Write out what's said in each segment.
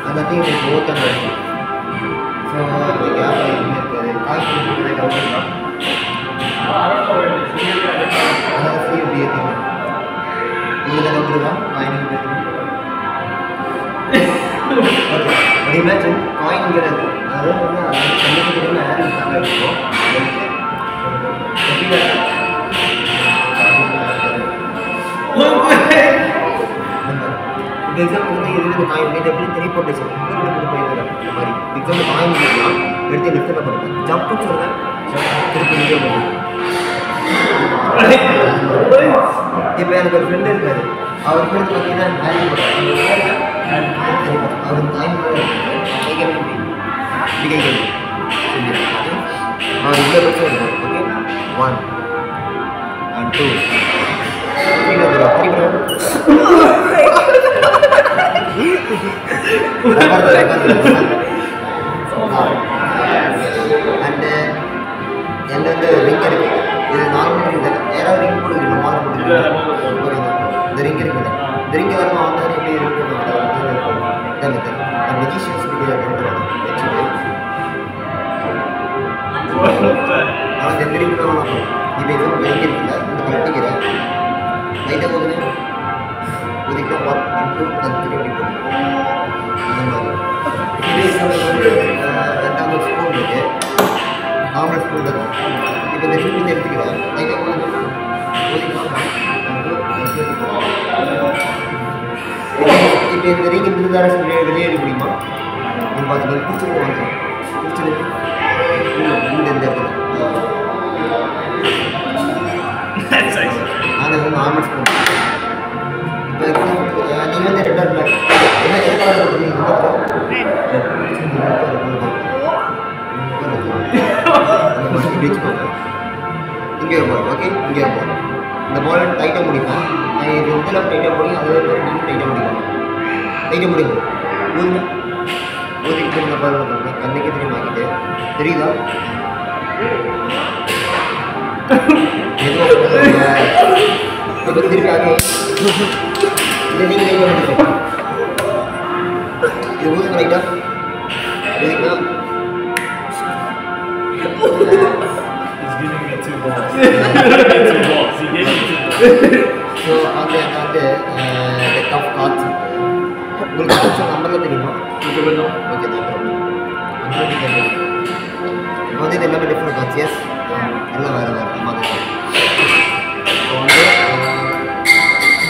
அந்த thing is both and also. So the gap is I think it is out. I don't know where it is. I see you be thing. You can go to finding it. Okay. But imagine coin கிறது அது வந்து கண்டுபிடிக்கணும்னு யாரும் இருக்காங்க இப்போ. Example வந்து இது coin இது எப்படி டெலிபோர்ட்டேஷன் திருப்பி போயிடுற மாதிரி எக்ஸாம்பிள் காயின் எடுக்கலாம் எடுத்து லெஃப்ட்டில் பண்ணுறேன் ஜம்ப்னு சொல்கிறேன் திருப்பி இங்கே பண்ணுறேன் இப்போ எனக்கு ஒரு ஃப்ரெண்டு இருக்காரு அவர் பேர் பார்த்தீங்கன்னா ஹேரி அவர் காயின் கைகள் இப்படி கைகள் அவர் இவ்வளோ பிரச்சனை இருக்கார் ஓகே 1 and 2 and எந்த ரிங் இருக்கு இது நார்மல் ரிங் தான் யாராவது ரிங் போடுவீங்க மாலை போடுவீங்க ஓகே இந்த ரிங் இருக்கு இந்த ரிங் எல்லாம் வந்து எப்படி இருக்கு தெரியல அந்த மெஜிஷியன்ஸ் வீடியோ பண்றாங்க நான் இந்த ரிங் தான் நான் இப்போ இது ரிங் இருக்குல்ல இந்த கட்டிக்கிறேன் லைட்டாக போடுங்க இதுக்கு 1 into 3 அந்த மாதிரி இது ரெண்டாவது ஸ்பூன் இருக்கு நார்மல் ஸ்பூன் தான் இப்போ இந்த ஸ்பூன் எடுத்துக்கிறேன் லைட்டாக போடுங்க இப்போ இந்த ரீங்க இந்த டைரக்ஷன் வெளியே எடுக்க முடியுமா நீங்கள் பார்த்தீங்கன்னா பிடிச்சிருக்கு வந்துடும் பிடிச்சிருக்கு இந்த இடத்துல அது நார்மல் ஸ்பூன் இப்போ நீங்கள் வந்து ரெட் ஆர் பிளாக் என்ன எது கலர் இங்கே இருப்போம் ஓகே இங்கே இருப்போம் இந்த பால் டைட்டாக முடிப்பேன் இது இதெல்லாம் டைட்டாக முடியும் அதே நீங்கள் டைட்டாக முடிக்கணும் டைட்டாக முடியும் ஊதுங்க ஊதிக்கிட்டு இந்த பால் பண்ணுறேன் கண்ணுக்கு திரும்பி வாங்கிட்டு தெரியுதா இப்போ திருப்பி ஆகி இதை நீங்கள் டைட்டாக முடிப்பேன் இது ஊதுங்க ரைட்டா ஊதிங்களா ஸோ அந்த வந்து டெக் ஆஃப் கார்ட்ஸ் உங்களுக்கு கார்ட்ஸ் நம்பரில் தெரியுமா ஓகே தான் இப்போ வந்து இது எல்லாமே டிஃப்ரெண்ட் கார்ட்ஸ் எஸ் எல்லாம் வேறு வேறு மாதிரி ஸோ வந்து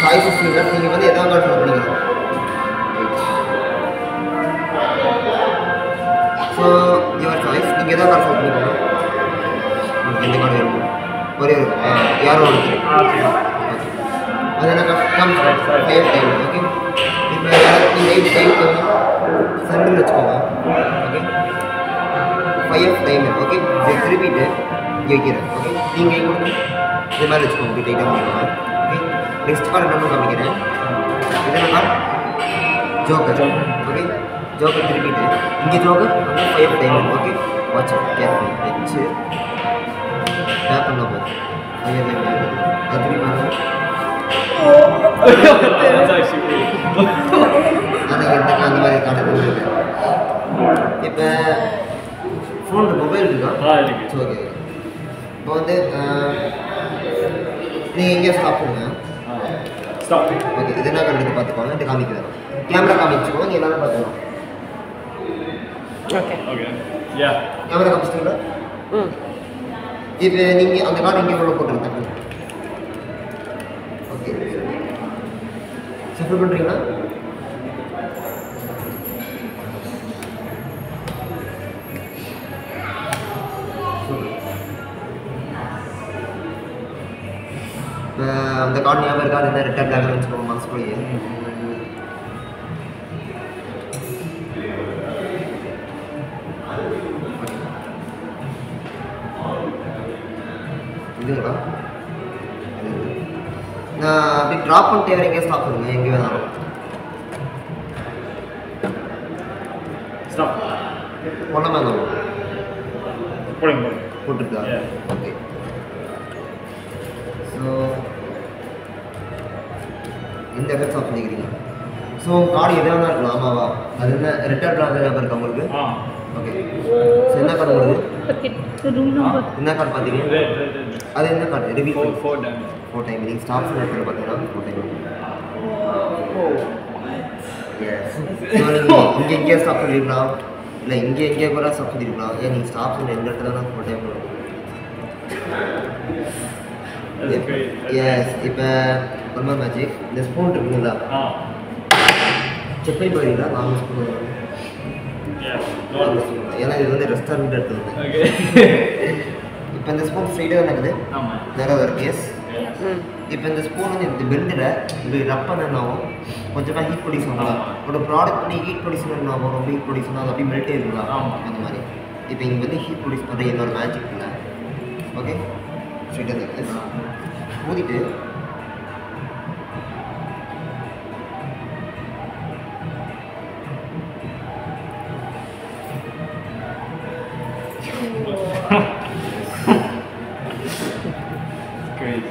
சாய்ஸஸ் நீங்கள் வந்து எதாவது கார்ட்ஸ் பண்ணிக்கலாம் ஸோ யுவர் சாய்ஸ் நீங்கள் எதாவது கார்ட்ஸ் பண்ணிக்கலாம் எந்த கார்டு இருக்கும் ஒரே யாரோ ஒருத்தர் அது என்ன ஃபைவ் டைம் ஓகே இப்போ நீங்கள் 8 டைம் சென்டரில் வச்சுக்கோங்க ஓகே 5 டைம் ஓகே இதை திருப்பிட்டு வைக்கிறேன் ஓகே நீங்கள் கொடுங்க இது மாதிரி வச்சுக்கோங்க இப்படி டைட்டாக பண்ணிக்கலாம் ஓகே நெக்ஸ்ட் கார்டு என்ன காமிக்கிறேன் இதெல்லாம் கார்டு ஜோக்கர் ஓகே ஜோக்கர் திருப்பிட்டு இங்கே ஜோக்கர் வந்து 5 டைம் ஓகே வாட்ச் கேர்ஃபுல் வச்சு டேப் பண்ண போதும் அது திருப்பி ஆனால் எனக்கு அந்த மாதிரி காட்ட இப்போ ஃபோன் மொபைல் இருக்கா ஓகே இப்போ வந்து நீங்கள் எங்கேயா ஸ்டாப் பண்ணுங்க ஓகே இது என்ன கண்டு பார்த்துக்கோங்க இது காமிக்கிறேன் கேமரா காமிச்சுக்கோங்க நீங்கள் எல்லாரும் பார்த்துக்கலாம் கேமரா காமிச்சிட்டீங்களா இப்போ நீங்கள் அந்த கார்டு இங்கே உள்ள போட்டுருங்க ஓகே ஷஃபிள் பண்ணுறீங்களா இப்போ அந்த கார்டு ஞாபகம் இருக்கா அது என்ன ரிட்டர்ன் பேக்கில் வச்சுக்கோங்க மனசுக்குள்ளேயே இதுங்களா நான் அப்படி ட்ராப் பண்ணிட்டு வேறு எங்கேயும் ஸ்டாப் பண்ணுங்க எங்கே வேணாலும் ஸ்டாப் பொண்ணமாக இருந்தாலும் போடுங்க போட்டுருக்கா ஓகே ஸோ இந்த எஃபெக்ட் ஆஃப் பண்ணிக்கிறீங்க ஸோ கார்டு எதாக தான் இருக்கலாம் ஆமாவா அது என்ன ரெட்டர் பிளாக் ஞாபகம் இருக்கா உங்களுக்கு ஓகே ஸோ என்ன கார்டு உங்களுக்கு என்ன கார்டு பார்த்தீங்க அது என்ன கார்டு ரிவ்யூ 4 டைம் நீங்கள் ஸ்டாப்ஸ் நேரத்தில் பார்த்தீங்கன்னா 4 டைம் எஸ் ஸோ நீங்கள் இங்கே எங்கேயா ஸ்டாப் பண்ணிருக்கலாம் இல்லை இங்கே எங்கேயா கூட ஸ்டாப் பண்ணிருக்கலாம் ஏன் நீங்கள் ஸ்டாப்ஸ் எந்த இடத்துல தான் 4 டைம் வரும் எஸ் இப்போ ஒரு மாதிரி மேஜிக் இந்த ஸ்பூன் இருக்குங்களா செக் பண்ணி போகிறீங்களா நாங்கள் ஸ்பூன் ஏன்னா இது வந்து ரெஸ்டாரண்ட் எடுத்து வந்து இப்போ இந்த ஸ்பூன் ஸ்ட்ரைட்டாக தான் இருக்குது நேராக இருக்கு எஸ் இப்போ இந்த ஸ்பூன் வந்து இந்த பெண்டில் இப்படி ரப் பண்ணணும் கொஞ்சமாக ஹீட் ப்ரொடியூஸ் பண்ணலாம் ஒரு ப்ராடக்ட் பண்ணி ஹீட் ப்ரொடியூஸ் பண்ணணும் ரொம்ப ஹீட் ப்ரொடியூஸ் பண்ணால் அது அப்படியே மெல்ட் ஆகிருங்களா அந்த மாதிரி இப்போ இங்கே வந்து ஹீட் ப்ரொடியூஸ் பண்ணுற என்னோட மேஜிக் இல்லை ஓகே ஸ்ட்ரைட்டாக இருக்குது ஊதிட்டு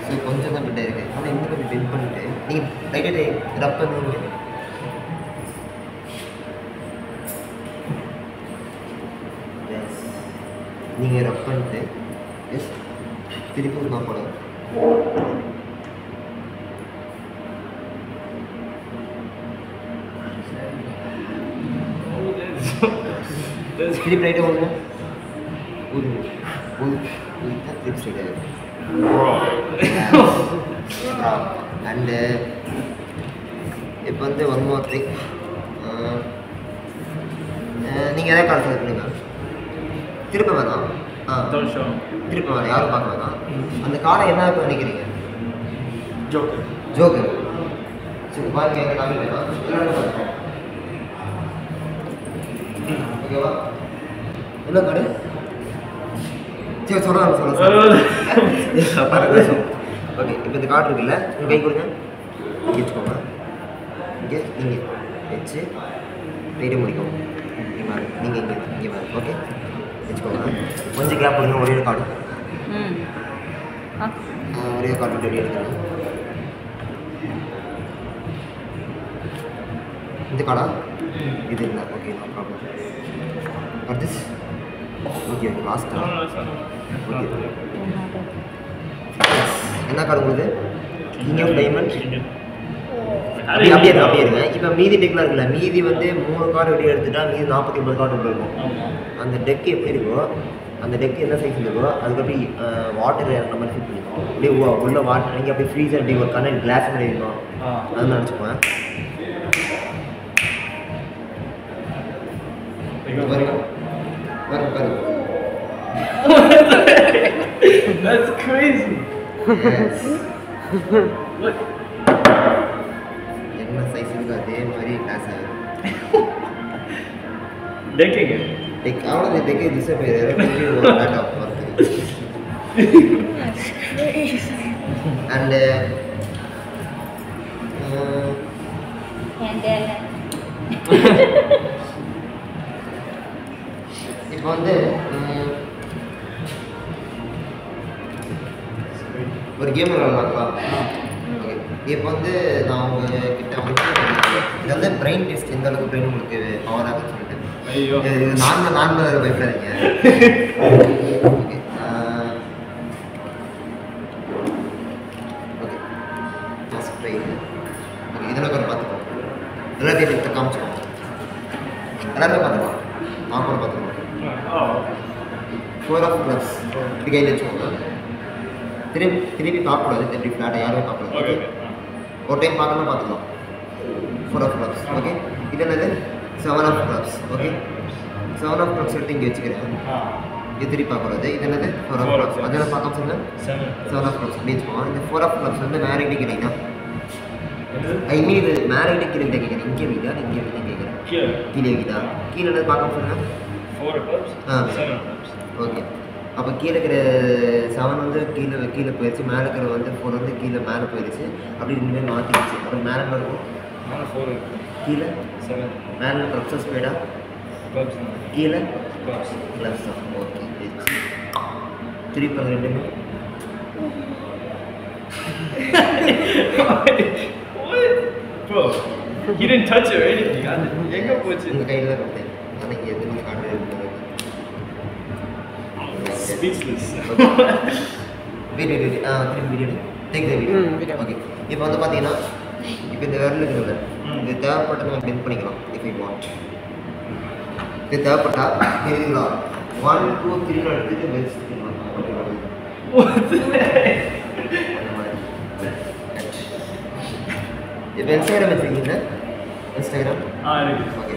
ஸோ கொஞ்சம் தான் பிட்டாக இருக்குது ஆனால் இன்னும் கொஞ்சம் பெண்ட் பண்ணிவிட்டு நீங்கள் லைட்டாக ரப் பண்ணுவீங்க எஸ் நீங்கள் ரப் பண்ணிட்டு எஸ் திருப்பி நான் போடுவேன் திருப்பி ரைட்டாக ஓடுங்க ஊதுங்க ஊதிட்டா திருப்பி ஸ்ட்ரைட்டாக இருக்குது அண்டு இப்போ வந்து ஒன் மோர் திங் நீங்கள் எதாவது கால் செலக்ட் பண்ணுங்க திருப்ப வேணாம் திருப்ப வேணாம் யாரும் பார்க்க வேணாம் அந்த கார்டை என்ன நினைக்கிறீங்க ஜோக்கர் சரி பாருங்க எங்கள் காமி வேணாம் ஓகேவா என்ன கார்டு சரி சொல்கிறேன் ஓகே இப்போ இந்த கார்டு இருக்குல்ல உங்கள் கை கொடுங்க இங்கே வச்சுக்கோங்க இங்கே நீங்கள் வச்சு ரைட்டை முடிக்கணும் இங்கே மாதிரி நீங்கள் இங்கே மாதிரி ஓகே வச்சுக்கோங்க கொஞ்சம் கேப் கொடுங்க ஒரே கார்டு ஒரே கார்டு ரெடி எடுத்துக்கலாம் இந்த கார்டா இது இல்லை okay no problem but this okay லாஸ்ட்டா ஓகே என்ன கார்டு உங்களுக்கு கிங் ஆஃப் டைமண்ட் அப்படியே இருங்க இப்போ மீதி டெக்லாம் இருக்குல்ல மீதி வந்து 3 கார்டு வெளியே எடுத்துட்டா மீதி 49 கார்டு இருக்கும் அந்த டெக் எப்படி இருக்கோ அந்த டெக் என்ன சைஸ் இருக்கோ அதுக்கு அப்படி வாட்டர் இறங்குற மாதிரி ஃபிட் பண்ணிக்கணும் அப்படியே உள்ள வாட்டர் நீங்கள் அப்படியே ஃப்ரீசர் அப்படி ஒரு கண்ணன் கிளாஸ் மாதிரி இருக்கும் அது நினச்சிப்பேன் பாருங்க That's crazy. Yes. என்ன சைஸ் இருக்கு அதே மாதிரி கிளாஸ் ஆகும் டெக்கிங் டெக் அவ்வளோ டெக்கே டிசப்பியர் ஒரு டாட்டா வருது அண்ட் இப்போ வந்து ஒரு கேம் விளாட்லாங்களா ஓகே இப்போ வந்து நான் உங்ககிட்ட வந்து இது வந்து பிரெயின் டெஸ்ட் எந்த அளவுக்கு பிரெயின் உங்களுக்கு பவர் ஆகுதுன்னு சொல்லிட்டு ஐயோ இது நான் பயப்படாதீங்க okay okay just try okay இதெல்லாம் கொஞ்சம் பார்த்துக்கோங்க எல்லாத்தையும் எடுத்து காமிச்சுக்கோங்க எல்லாருமே பார்த்துக்கலாம் நான் கூட பார்த்துக்கோங்க 4 ஆஃப் ப்ளஸ் இப்படி கையில் வச்சுக்கோங்க திருப்பி பார்க்கக்கூடாது எப்படி ஃப்ளாட்டை யாருமே பார்க்கக்கூடாது ஒரு டைம் பார்க்கணும் பார்த்துக்கலாம் 4 ஆஃப் க்ளப்ஸ் ஓகே இது என்னது 7 of clubs okay 7 of clubs எடுத்து இங்கே வச்சுக்கிறேன் இது திருப்பி பார்க்கக்கூடாது இது என்னது 4 ஆஃப் க்ளப்ஸ் அதெல்லாம் பார்க்க சொல்லுங்கள் 7 ஆஃப் க்ளப்ஸ் அப்படி வச்சுக்கோங்க இந்த 4 ஆஃப் க்ளப்ஸ் வந்து மேரேஜ் கேட்குறீங்கன்னா ஐ மீன் இது மேரேஜ் கீழே கேட்குறேன் இங்கே வைக்கிதா இங்கே வைக்க கேட்குறேன் கீழே வைக்கிதா கீழே என்னது பார்க்க சொல்லுங்கள் 4 clubs 7 clubs ஓகே அப்போ கீழே இருக்கிற 7 வந்து கீழே போயிடுச்சு மேலே இருக்கிற வந்து 4 வந்து கீழே மேலே போயிடுச்சு அப்படி இனிமேல் மாற்றிடுச்சு அப்புறம் மேலே இருக்கும் 4 கீழே 7 மேலே க்ளப்ஸஸ் ஸ்பீடா clubs கீழே clubs க்ளப்ஸ் தான் ஓகே திருப்பி ரெண்டுமே Bro, he didn't touch it or anything. எங்க போச்சு? உங்கள் கையில் தான் கொடுத்தேன் ஆனால் இங்கே எதுவுமே காட்டுறது Speechless. வீடியோ திரும்பி video take the video okay இப்போ வந்து பார்த்தீங்கன்னா இப்போ இந்த விரல் இருக்குல்ல இது தேவைப்பட்ட நம்ம பெண்ட் பண்ணிக்கலாம் இஃப் யூ வாண்ட் இது தேவைப்பட்டா தெரியுங்களா 1 2 3 எடுத்துட்டு பெல்ஸ் இப்போ இன்ஸ்டாகிராம் வச்சுருக்கீங்க இன்ஸ்டாகிராம் இருக்கு. ஓகே